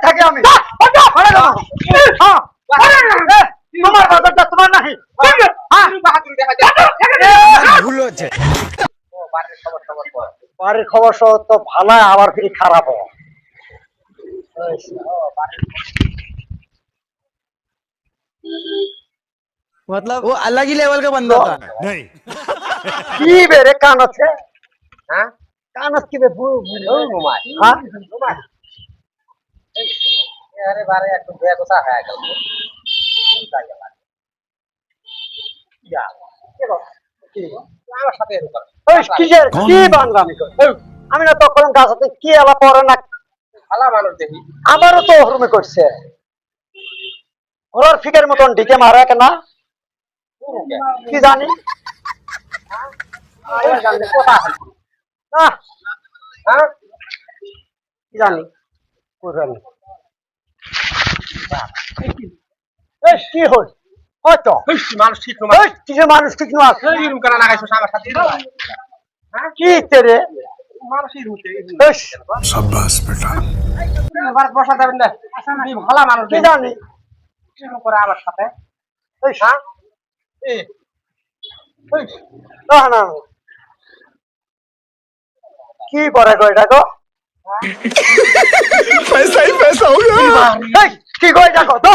থাকি আমি তোমার বাজারটা তোমার নাহি ভুল হচ্ছে বাড়ির খবর সব তো ভালো আবার ফিরে খারাপ হয় मतलब वो अलग ही लेवल का बंदा था नहीं কি বেরে কান আছে হ্যাঁ কান আছে কি বে ঘুমাই হ্যাঁ ঘুমাই আরে বারে একটু বেয়া কথা হয়ে গেল ইয়া কি আমার সাথে এরকম ওই কিসের কি বাংলামি কর আমি না তখন গাছতে কি আলা পড়ে না ভালো মানুষ দেখি আমারও তো ওরমে করছে ওর ফিকের মতন ঢিকে মারা কেন কি জানি কি জানি কি হল হয়তো মানুষ ঠিক কিছু মানুষ ঠিক নয় কি তেরে शाबाश बेटा বসা যাবেন না ভালো মানুষ কি জানি করে আমার সাথে না কি করে গো এটা গো पैसा ही पैसा होगा কি কই দেখো তো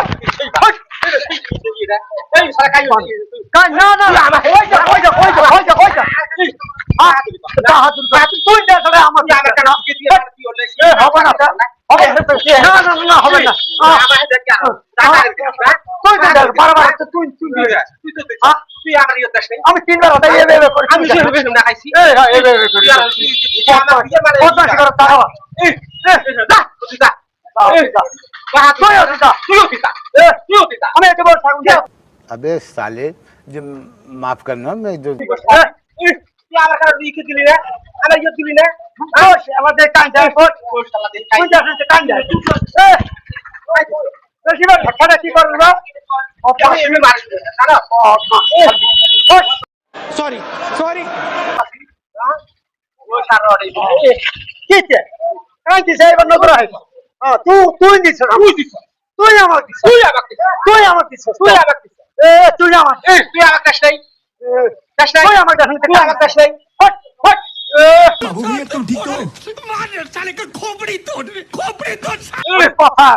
আমি তিনবার अबे साले जो माफ करना मैं जो सॉरी सॉरी তুই দিছ তুই আমার তুই আমার তুই আমার তুই আমার কাছ নাই তুই আমার কাছ তুই আমার কাছ নাই হট হট बाबू भैया तुम ठीक हो मार साले का खोपड़ी तोड़ কথা